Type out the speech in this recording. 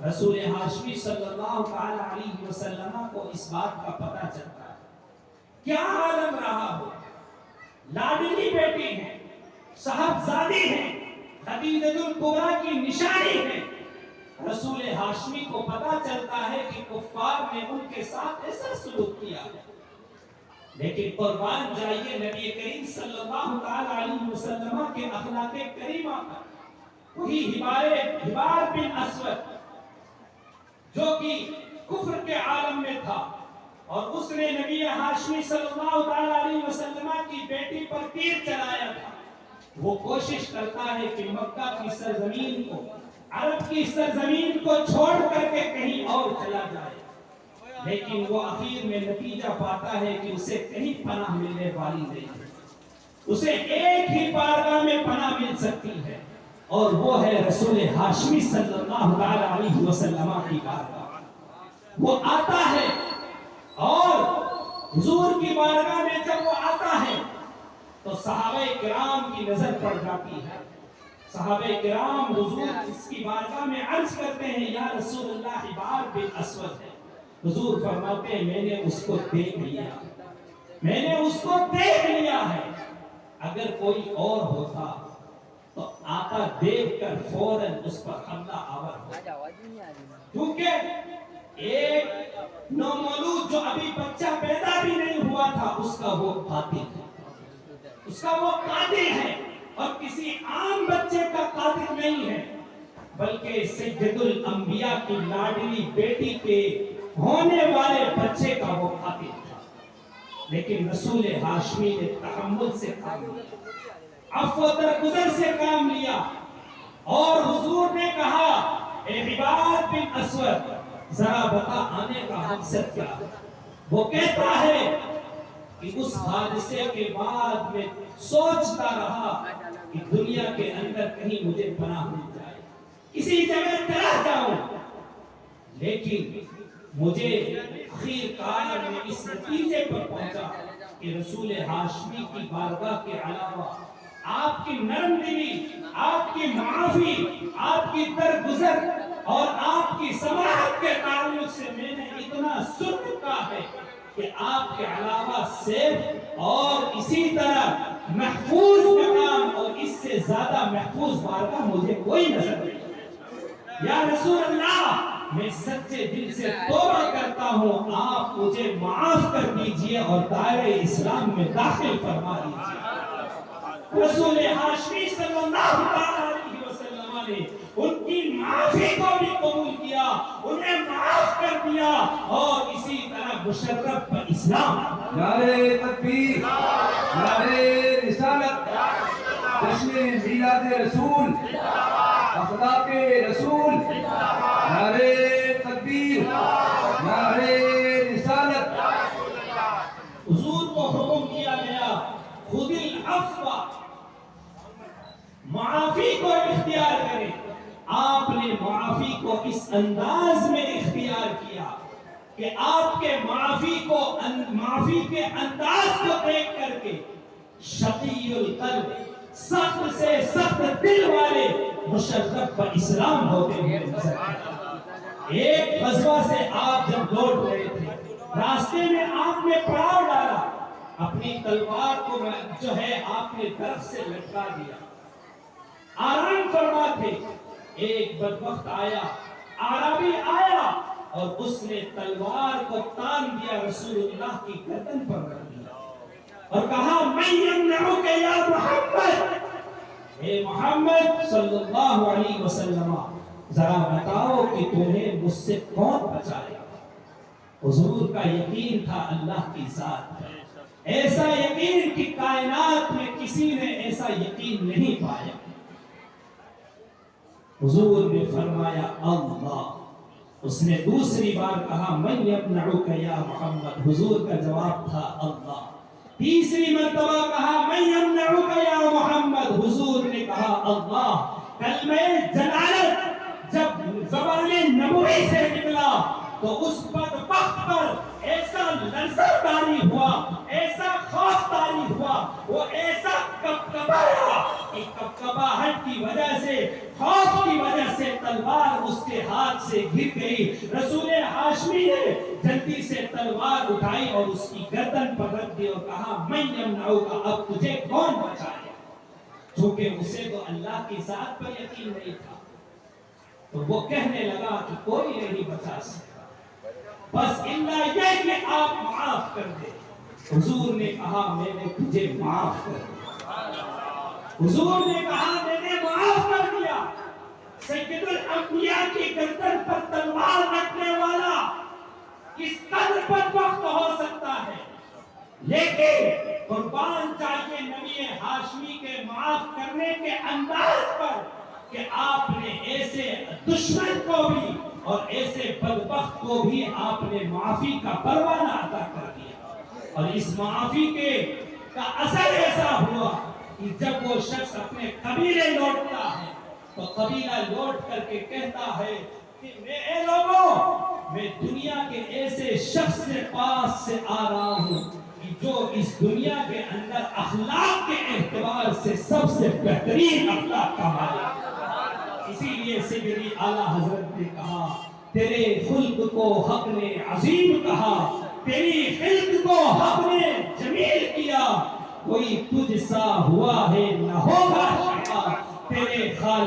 رسول ہاشمی صلی اللہ تعالی علیہ وسلم کو اس بات کا پتہ چلتا ہے، کیا عالم رہا ہو، لاڈلی بیٹی ہیں، صاحبزادی ہیں، خدیجہ الکبریٰ کی نشانی ہے۔ رسول ہاشمی کو پتہ چلتا ہے کہ کفار نے ان کے ساتھ ایسا سلوک کیا ہے، لیکن قربان جائیے نبی کریم صلی اللہ تعالی علیہ وسلم کے اخلاق کریمہ پر۔ وہی حبار بن اسود جو کہ کفر کے عالم میں تھا، اور اس نے نبی ہاشمی صلی اللہ تعالی علیہ وسلم کی بیٹی پر تیر چلایا تھا، وہ کوشش کرتا ہے کہ مکہ کی سرزمین کو، عرب کی سرزمین کو چھوڑ کر کے کہیں اور چلا جائے، لیکن وہ آخر میں نتیجہ پاتا ہے کہ اسے کہیں پناہ ملنے والی نہیں ہے، اسے ایک ہی بارگاہ میں پناہ مل سکتی ہے، اور وہ ہے رسول ہاشمی صلی اللہ علیہ وسلم کی بارگاہ۔ وہ آتا ہے اور حضور کی بارگاہ میں جب وہ آتا ہے تو صحابہ کرام کی نظر پڑ جاتی ہے۔ صحابہ کرام حضور اس کی بارگاہ میں عرض کرتے ہیں، یا رسول اللہ حبار بن اسود ہے۔ حضور فرماتے ہیں، میں نے اس کو دیکھ لیا، میں نے اس کو دیکھ لیا ہے، اگر کوئی اور ہوتا تو آقا دیکھ کر فوراً اس پر حملہ آور ہوتا، کیونکہ ایک نومولود جو ابھی بچہ پیدا بھی نہیں ہوا تھا، اس کا وہ قاتل ہے، اس کا وہ قاتل ہے، اور کسی عام بچے کا قاتل نہیں ہے، بلکہ سید الانبیاء کی لاڈلی بیٹی کے ہونے والے بچے کا وہ قاتل تھا۔ لیکن رسول ہاشمی نے تحمل سے کام لیا، عفو درگزر سے کام لیا، اور حضور نے کہا، اے حبار بن اسود ذرا بتا آنے کا مقصد کیا؟ وہ کہتا ہے کہ اس حادثے کے بعد میں سوچتا رہا کہ دنیا کے اندر کہیں مجھے پناہ مل جائے، کسی جگہ چلا جاؤں، لیکن مجھے آخر کار میں اس نتیجے پر پہنچا کہ رسول ہاشمی کی بارگاہ کے علاوہ آپ کی نرم دلی، آپ کی معافی، آپ کی درگزر اور آپ کی سماحت کے تعلق سے میں نے اتنا سن چکا ہے کہ آپ کے علاوہ صرف اور اسی طرح محفوظ مقام اور اس سے زیادہ محفوظ بارگاہ مجھے کوئی نظر نہیں۔ یا رسول اللہ، میں سچے دل سے توبہ کرتا ہوں، آپ مجھے معاف کر دیجئے اور دائرہ اسلام میں داخل فرما دیجئے۔ رسول ہاشمی صلی اللہ علیہ وسلم نے ان کی معافی کو بھی قبول کیا، انہیں معاف کر دیا، اور اسی طرح مشرف پر اسلام۔ نعرہ تکبیر، نعرہ رسالت، جشن میلاد رسول، اخلاق رسول، نعرہ تکبیر، نعرہ رسالت۔ حضور کو حکم کیا گیا، خود العفو، معافی کو اختیار کریں۔ آپ نے معافی کو اس انداز میں اختیار کیا کہ آپ کے معافی کے انداز کو دیکھ کر کے شقی القلب، سخت سے سخت دل والے مشرف پر اسلام ہوتے ہوئے نظر آئے۔ ایک غزوہ سے آپ جب لوٹ رہے تھے، راستے میں آپ نے پڑاؤ ڈالا، اپنی تلوار کو جو ہے آپ نے درخت سے لٹکا دیا، آرام فرما تھے، ایک بدبخت آیا، عربی آیا، اور اس نے تلوار کو تان دیا، رسول اللہ کی گردن پر رکھ دیا اور کہا، من یمنعک یا محمد، اے محمد صلی اللہ علیہ وسلم، ذرا بتاؤ کہ تمہیں مجھ سے کون بچائے گا؟ حضور کا یقین تھا اللہ کی ذات پر، ایسا یقین کہ کائنات میں کسی نے ایسا یقین نہیں پایا۔ حضور نے فرمایا اللہ، اس نے دوسری بار کہا، من یمنعک یا محمد، حضور کا جواب تھا اللہ۔ تیسری مرتبہ کہا، من یمنعک یا محمد، حضور نے کہا اللہ۔ کلمہ جلالت جب زبان نبوی سے نکلا تو اس بدبخت پر ایسا لرزہ طاری ہوا، ایسا خوف طاری ہوا، وہ ایسا کبکبایا کہ کبکباہٹ کی وجہ سے، خوف کی وجہ سے تلوار اس کے ہاتھ سے گر گئی. رسول ہاشمی نے جلدی سے تلوار اٹھائی اور اس کی گردن پر رکھ دی اور کہا من یمنعک، اب تجھے کون بچائے؟ چونکہ اسے تو اللہ کی ذات پر یقین نہیں تھا تو وہ کہنے لگا کہ کوئی نہیں بچا سکتا بس الا یہ کہ آپ معاف کر دیں. حضور نے کہا میں نے تجھے معاف کر دیا. حضور نے کہا میں نے معاف کر دیا. سید الانبیاء کی گردن پر تلوار رکھنے والا کس قدر بدبخت ہو سکتا ہے، لیکن قربان چاہیے نبی ہاشمی کے معاف کرنے کے انداز پر کہ آپ نے ایسے دشمن کو بھی اور ایسے بدبخت کو بھی آپ نے معافی کا پروانہ عطا کر دیا. اور اس معافی کا اثر ایسا ہوا کہ جب وہ شخص اپنے قبیلے لوٹتا ہے تو قبیلہ لوٹ کر کے کہتا ہے کہ اے لوگوں، میں دنیا کے ایسے شخص کے پاس سے آ رہا ہوں کہ جو اس دنیا کے اندر اخلاق کے اعتبار سے سب سے بہترین اخلاق کا مالک. اسی لیے سیدی اعلیٰ حضرت نے کہا تیرے خلق کو حق نے عظیم کہا، تیری خلق کو حق نے جمیل کیا، کوئی تجھ سا ہوا ہے نہ ہوگا شفا تیرے خالق